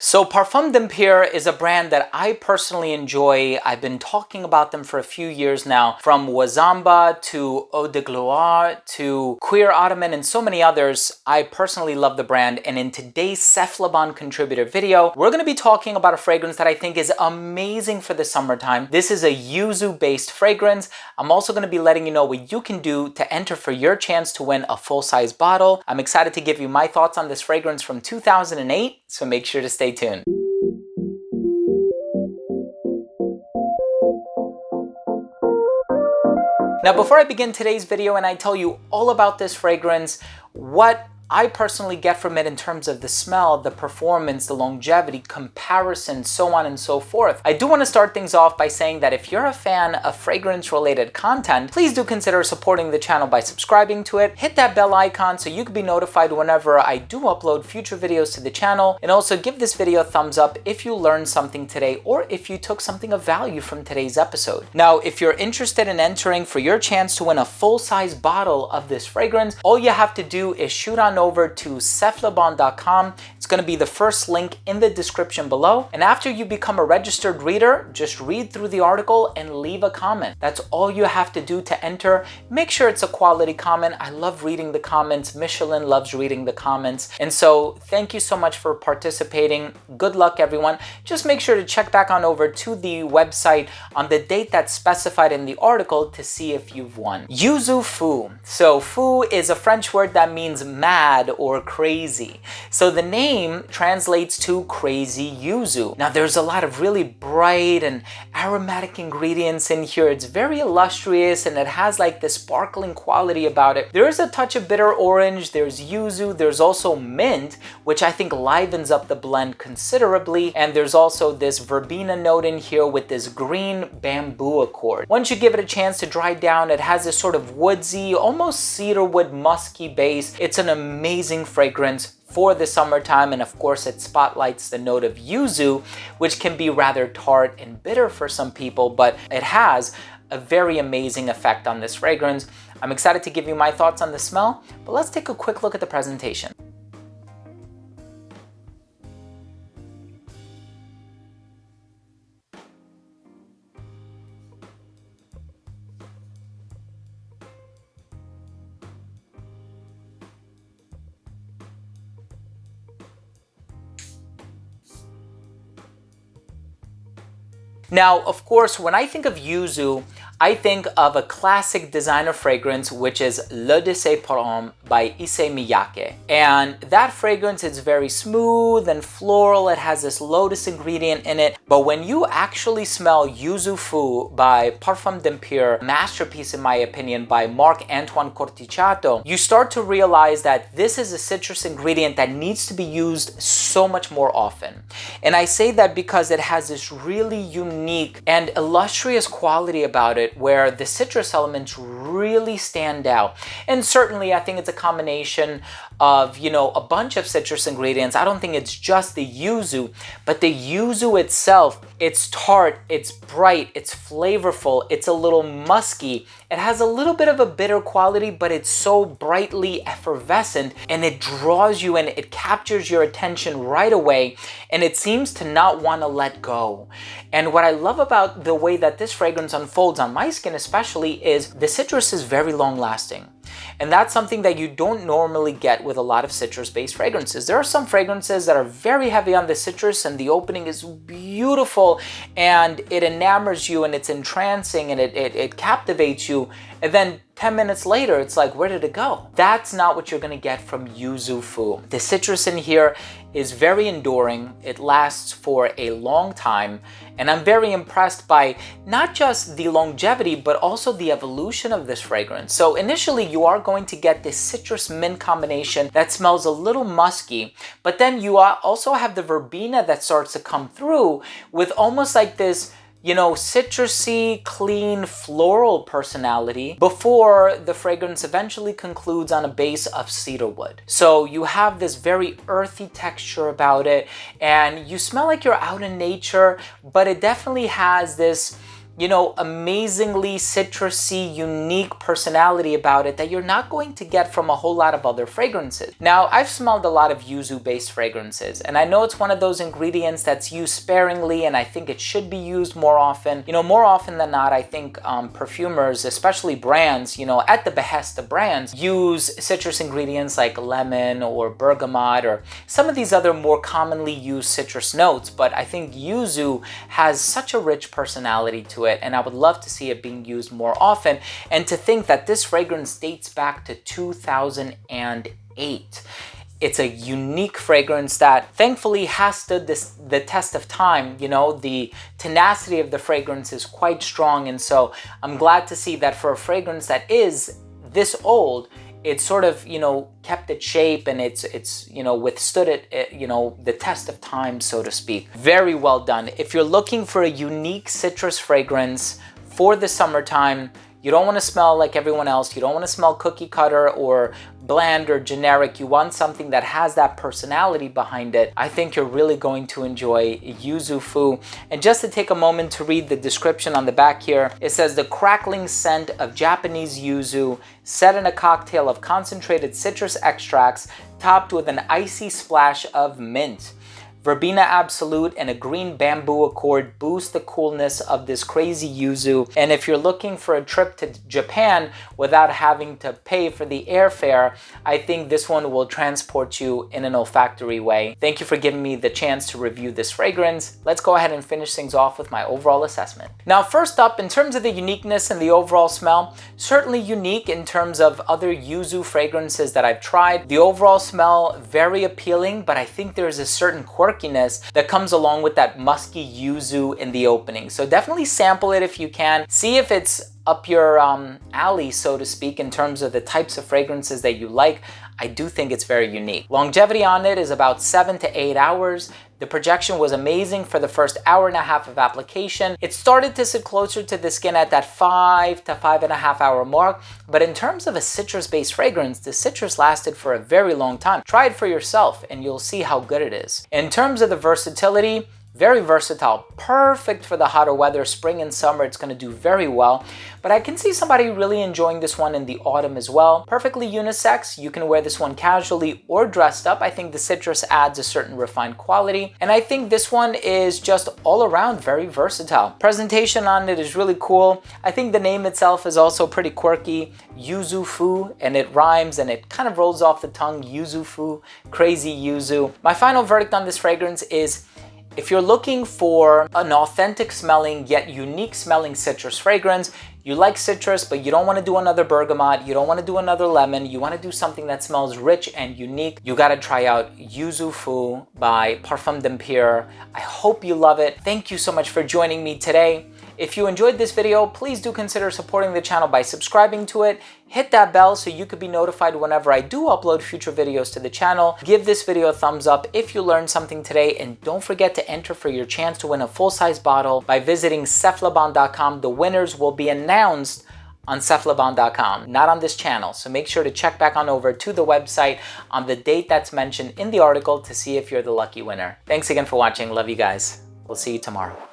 So Parfum d'Empire is a brand that I personally enjoy. I've been talking about them for a few years now, from Wazamba to Eau de Gloire to Queer Ottoman and so many others. I personally love the brand, and in today's Cephalabon contributor video, we're going to be talking about a fragrance that I think is amazing for the summertime. This is a Yuzu based fragrance. I'm also going to be letting you know what you can do to enter for your chance to win a full-size bottle. I'm excited to give you my thoughts on this fragrance from 2008, so make sure to stay tuned. Now, before I begin today's video and I tell you all about this fragrance, what I personally get from it in terms of the smell, the performance, the longevity, comparison, so on and so forth, I do want to start things off by saying that if you're a fan of fragrance-related content, please do consider supporting the channel by subscribing to it. Hit that bell icon so you can be notified whenever I do upload future videos to the channel, and also give this video a thumbs up if you learned something today or if you took something of value from today's episode. Now, if you're interested in entering for your chance to win a full-size bottle of this fragrance, all you have to do is shoot on over to cephalabon.com. It's going to be the first link in the description below. And after you become a registered reader, just read through the article and leave a comment. That's all you have to do to enter. Make sure it's a quality comment. I love reading the comments. Michelin loves reading the comments. And so thank you so much for participating. Good luck, everyone. Just make sure to check back on over to the website on the date that's specified in the article to see if you've won. Yuzu Fou. So Fou is a French word that means mad or crazy. So the name translates to crazy yuzu. Now there's a lot of really bright and aromatic ingredients in here. It's very illustrious and it has like this sparkling quality about it. There is a touch of bitter orange, there's yuzu, there's also mint, which I think livens up the blend considerably. And there's also this verbena note in here with this green bamboo accord. Once you give it a chance to dry down, it has this sort of woodsy, almost cedarwood musky base. It's an amazing fragrance for the summertime, and of course it spotlights the note of yuzu, which can be rather tart and bitter for some people, but it has a very amazing effect on this fragrance. I'm excited to give you my thoughts on the smell, but let's take a quick look at the presentation. Now, of course, when I think of Yuzu, I think of a classic designer fragrance, which is L'Eau de Ses Parfums by Issey Miyake. And that fragrance is very smooth and floral. It has this lotus ingredient in it. But when you actually smell Yuzu Fu by Parfum d'Empire, masterpiece in my opinion by Marc-Antoine Corticciato, you start to realize that this is a citrus ingredient that needs to be used so much more often. And I say that because it has this really unique and illustrious quality about it, where the citrus elements really stand out. And certainly I think it's a combination of, a bunch of citrus ingredients. I don't think it's just the yuzu, but the yuzu itself, it's tart, it's bright, it's flavorful, it's a little musky. It has a little bit of a bitter quality, but it's so brightly effervescent and it draws you and it captures your attention right away, and it seems to not want to let go. And what I love about the way that this fragrance unfolds on my skin especially is the citrus is very long lasting. And that's something that you don't normally get with a lot of citrus-based fragrances. There are some fragrances that are very heavy on the citrus and the opening is beautiful and it enamors you and it's entrancing and it captivates you. And then 10 minutes later, it's like, where did it go? That's not what you're gonna get from Yuzu Fu. The citrus in here is very enduring. It lasts for a long time. And I'm very impressed by not just the longevity, but also the evolution of this fragrance. So initially, you are going to get this citrus mint combination that smells a little musky, but then you also have the verbena that starts to come through with almost like this citrusy, clean, floral personality before the fragrance eventually concludes on a base of cedarwood. So you have this very earthy texture about it, and you smell like you're out in nature, but it definitely has this you know, amazingly citrusy, unique personality about it that you're not going to get from a whole lot of other fragrances. Now, I've smelled a lot of yuzu-based fragrances, and I know it's one of those ingredients that's used sparingly, and I think it should be used more often. You know, more often than not, I think perfumers, especially brands, you know, at the behest of brands, use citrus ingredients like lemon or bergamot or some of these other more commonly used citrus notes, but I think yuzu has such a rich personality to it, and I would love to see it being used more often. And to think that this fragrance dates back to 2008. It's a unique fragrance that thankfully has stood the test of time. You know, the tenacity of the fragrance is quite strong, and so I'm glad to see that for a fragrance that is this old, it sort of, you know, kept its shape, and it's you know, withstood it, you know, the test of time, so to speak. Very well done. If you're looking for a unique citrus fragrance for the summertime, you don't want to smell like everyone else. You don't want to smell cookie cutter or bland or generic. You want something that has that personality behind it. I think you're really going to enjoy Yuzu Fu. And just to take a moment to read the description on the back here, it says the crackling scent of Japanese yuzu set in a cocktail of concentrated citrus extracts topped with an icy splash of mint. Verbena Absolute and a green bamboo accord boost the coolness of this crazy yuzu. And if you're looking for a trip to Japan without having to pay for the airfare, I think this one will transport you in an olfactory way. Thank you for giving me the chance to review this fragrance. Let's go ahead and finish things off with my overall assessment. Now, first up, in terms of the uniqueness and the overall smell, certainly unique in terms of other yuzu fragrances that I've tried. The overall smell, very appealing, but I think there's a certain quirkiness that comes along with that musky yuzu in the opening. So definitely sample it if you can. See if it's up your alley, so to speak, in terms of the types of fragrances that you like. I do think it's very unique. Longevity on it is about 7 to 8 hours. The projection was amazing for the first hour and a half of application. It started to sit closer to the skin at that 5 to 5.5 hour mark. But in terms of a citrus-based fragrance, the citrus lasted for a very long time. Try it for yourself and you'll see how good it is. In terms of the versatility, very versatile, perfect for the hotter weather, spring and summer. It's going to do very well. But I can see somebody really enjoying this one in the autumn as well. Perfectly unisex. You can wear this one casually or dressed up. I think the citrus adds a certain refined quality. And I think this one is just all around very versatile. Presentation on it is really cool. I think the name itself is also pretty quirky. Yuzu Fu, and it rhymes and it kind of rolls off the tongue. Yuzu Fu, crazy yuzu. My final verdict on this fragrance is, if you're looking for an authentic smelling yet unique smelling citrus fragrance, you like citrus but you don't want to do another bergamot, you don't want to do another lemon, you want to do something that smells rich and unique, you got to try out Yuzu Fu by Parfum d'Empire. I hope you love it. Thank you so much for joining me today. If you enjoyed this video, please do consider supporting the channel by subscribing to it. Hit that bell so you could be notified whenever I do upload future videos to the channel. Give this video a thumbs up if you learned something today, and don't forget to enter for your chance to win a full-size bottle by visiting cephalabon.com. The winners will be announced on cephalabon.com, not on this channel. So make sure to check back on over to the website on the date that's mentioned in the article to see if you're the lucky winner. Thanks again for watching. Love you guys. We'll see you tomorrow.